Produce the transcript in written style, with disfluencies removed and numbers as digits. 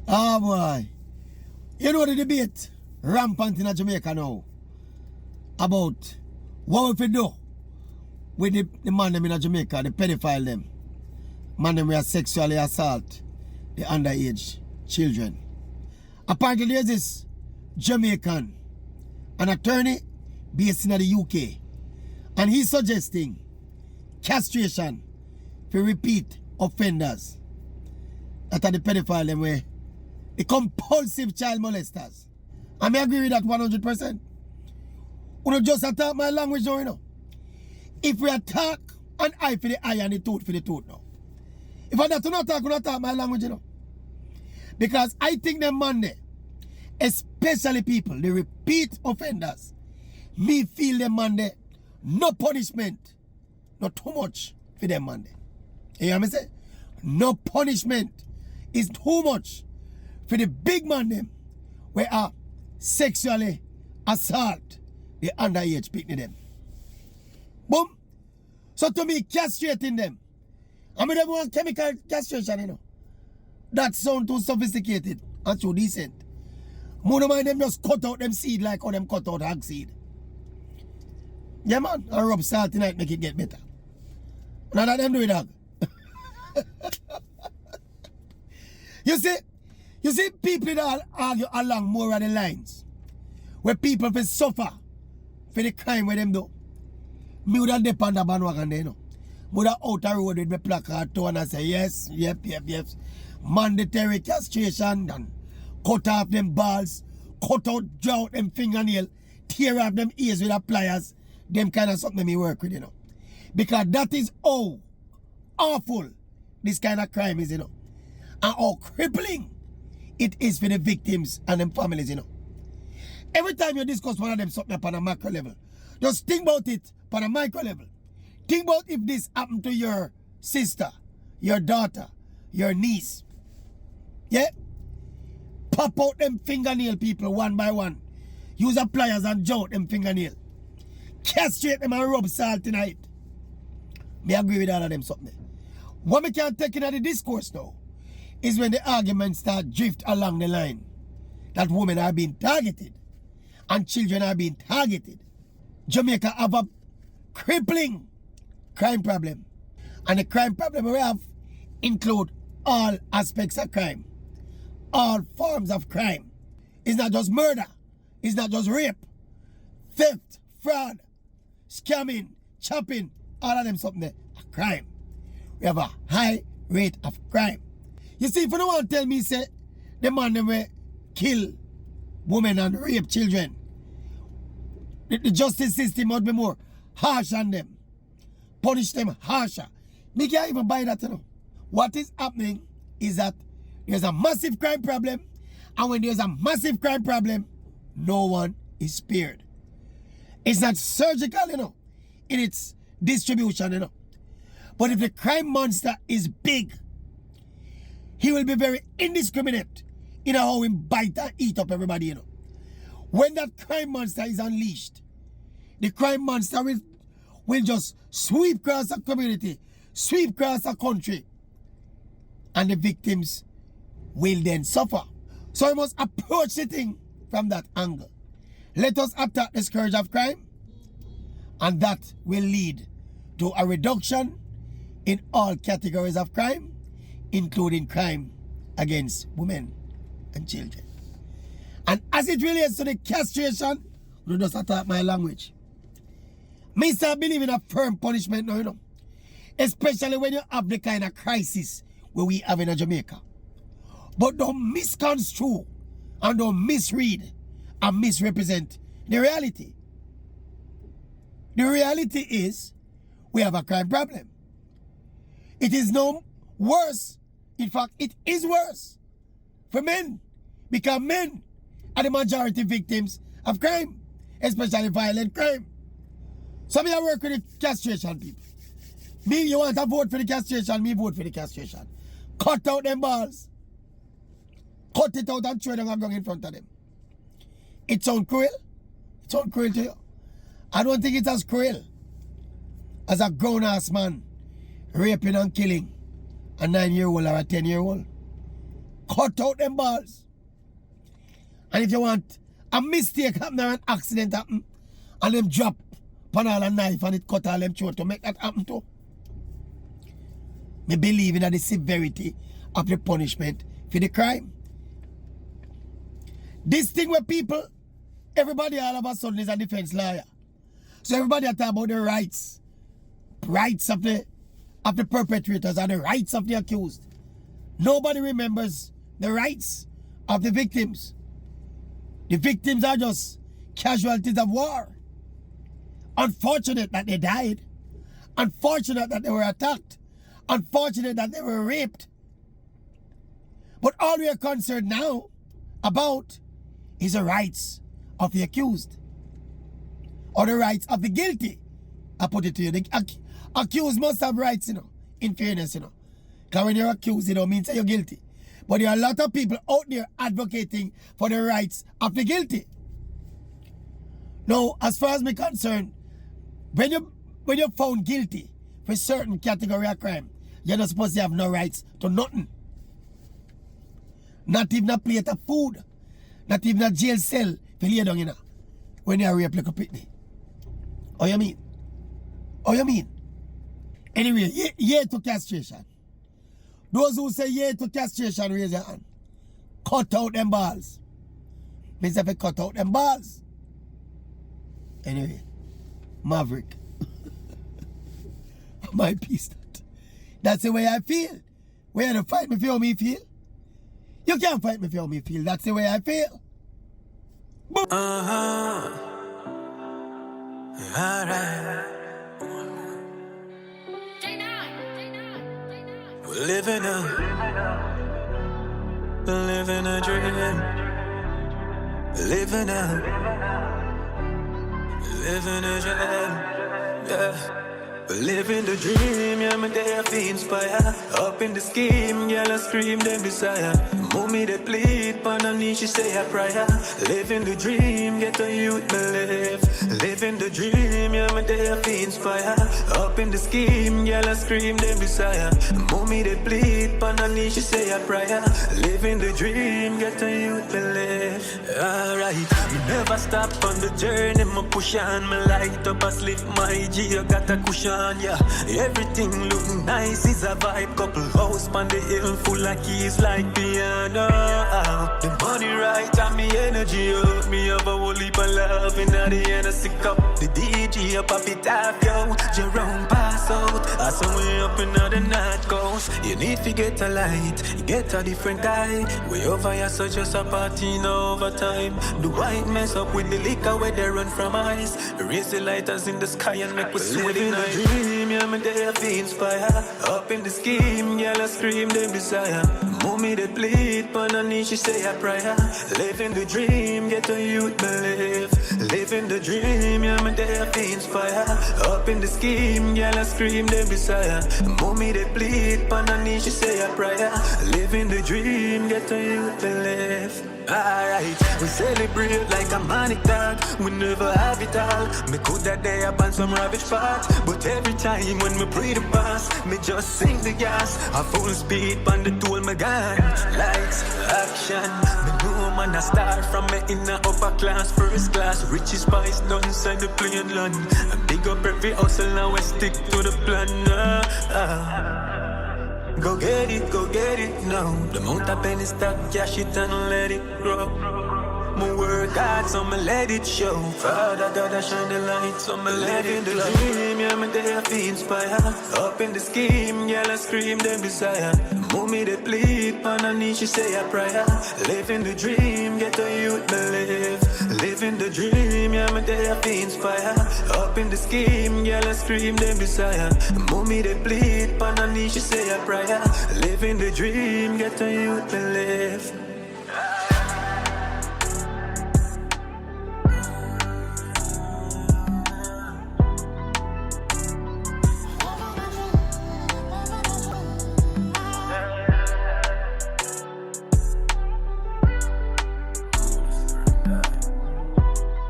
Ah, boy. You know the debate rampant in Jamaica now about what we do with the man them in Jamaica, the pedophile them. Man them will sexually assault the underage children. Apparently there's this Jamaican, an attorney based in the UK, and he's suggesting castration for repeat offenders. That are the pedophile them way. The compulsive child molesters. I may agree with that 100%. You know, just attack my language now, you know. If we attack an eye for the eye and the tooth for the tooth now. If I do not attack my language, you know. Because I think them man there, especially people, the repeat offenders, me feel them man there, no punishment, not too much for them man there. You hear me say? No punishment is too much for the big man them where are sexually assault the underage people them. Boom. So to me, castrating them. I mean, they want chemical castration, you know. That sound too sophisticated and too decent. More of them just cut out them seed like how them cut out hog seed. Yeah, man. And rub salt tonight make it get better. None of them do it, dog. You see people that argue along more of the lines where people will suffer for the crime where them do. Me would have depend on the bandwagon there, you know. Would have out the road with my placard to and I say, yes, yep. Mandatory castration and cut off them balls, cut out, draw out them fingernail, tear off them ears with the pliers, them kind of something me work with, you know. Because that is how awful this kind of crime is, you know. And how crippling it is for the victims and them families, you know. Every time you discuss one of them something upon a macro level, just think about it upon a micro level. Think about if this happened to your sister, your daughter, your niece. Yeah? Pop out them fingernail people one by one. Use a pliers and jout them fingernail. Castrate them and rub salt tonight. Me agree with all of them something. What me can take in the discourse now is when the arguments start drift along the line that women are being targeted and children are being targeted. Jamaica have a crippling crime problem. And the crime problem we have include all aspects of crime. All forms of crime. It's not just murder. It's not just rape. Theft, fraud, scamming, chopping, all of them something there are crime. We have a high rate of crime. You see, if you don't want to tell me, say, the man them will kill women and rape children, the justice system must be more harsh on them. Punish them harsher. Me can't even buy that, you know. What is happening is that there's a massive crime problem, and when there's a massive crime problem, no one is spared. It's not surgical, you know, in its distribution, you know. But if the crime monster is big, he will be very indiscriminate in how he bite and eat up everybody, you know. When that crime monster is unleashed, the crime monster will just sweep across a community, sweep across a country, and the victims will then suffer. So we must approach the thing from that angle. Let us attack the scourge of crime, and that will lead to a reduction in all categories of crime, including crime against women and children. And as it relates to the castration, you just attack my language. Me start believing a firm punishment now, you know. Especially when you have the kind of crisis where we have in Jamaica. But don't misconstrue and don't misread and misrepresent the reality. The reality is we have a crime problem. It is no worse. In fact, it is worse for men, because men are the majority victims of crime, especially violent crime. So me I work with the castration people. Me, you want to vote for the castration, me vote for the castration. Cut out them balls. Cut it out and throw them and go in front of them. It sounds cruel. It sounds cruel to you. I don't think it's as cruel as a grown-ass man raping and killing a 9-year-old or a 10-year-old. cut out them balls. And if you want a mistake happen or an accident happen, and them drop pan all a knife and it cut all them throat to make that happen too. Me believe in the severity of the punishment for the crime. This thing where people, everybody all of a sudden is a defense lawyer. So everybody talk about the rights of the perpetrators and the rights of the accused. Nobody remembers the rights of the victims. The victims are just casualties of war. Unfortunate that they died. Unfortunate that they were attacked. Unfortunate that they were raped. But all we are concerned now about is the rights of the accused. Or the rights of the guilty. I put it to you. The accused must have rights, in fairness, Because when you're accused, it means that you're guilty. But there are a lot of people out there advocating for the rights of the guilty. Now, as far as me concerned, when you're found guilty for a certain category of crime, you're not supposed to have no rights to nothing. Not even a plate of food. Not even a jail cell to lay down, when you're rape like a pitney. Oh, you mean? Oh, you mean? Anyway, yeah to castration. Those who say yeah to castration, raise your hand. Cut out them balls. Means if I cut out them balls. Anyway, Maverick. My piece that. That's the way I feel. Where you fight me for how me feel? You can't fight me for how me feel. That's the way I feel. Alright. We're living a dream. Living a dream. Yeah. Living the dream, yeah, me there feel inspire. Up in the scheme, girl, I scream them desire. Mommy they plead, but no need she say a prayer. Living the dream, get a youth believe. Living the dream, yeah, me there feel inspire. Up in the scheme, girl, I scream them desire. Mommy they plead, but no need she say a prayer. Living the dream, get a youth believe. Alright, me never stop on the journey, me push on, me light up a slip, my G, I got a cushion. Yeah, everything look nice, is a vibe. Couple house on the hill full of keys like piano. The money right and me energy up. Me have a whole heap of love in the end I sick up. The DJ up a bit off, yo. Jerome pass out. I saw way up in the night coast. You need to get a light, you get a different guy. Way over here so just a party no overtime. The white mess up with the liquor where they run from ice. Raise the lighters in the sky and make we swim in the dream, yeah, me there feel inspire. Up in the scheme, girl, I scream them desire. Mommy they plead, but no need she say a prayer. Living the dream, get a youth believe. Living the dream, yeah, me there feel inspire. Up in the scheme, girl, I scream them desire. Mommy they plead, but no need she say a prayer. Living the dream, get a youth believe. Alright, we celebrate like a manic dog. We never have it all. Me could that day up on some rubbish part. But every time when me pray the past, me just sing the gas. A full speed on the tool me gun. Lights, action. Me know man I start from me in a upper class, first class. Richie Spice done inside the plane land. I big up every hustle now I stick to the plan. Go get it now. The amount of penny stock, cash it and let it grow. Me work hard, so me let it show. Father God, I shine the light, so me let it the dream. Yeah, me there feel inspire. Up in the scheme, girl, I scream them desire. Mommy they plead, but no need she say a prayer. Living the dream, get a youth believe. Living the dream, yeah, me there feel inspire. Up in the scheme, girl, I scream them desire. Mommy they plead, but no need she say a prayer. Living the dream, get a youth believe.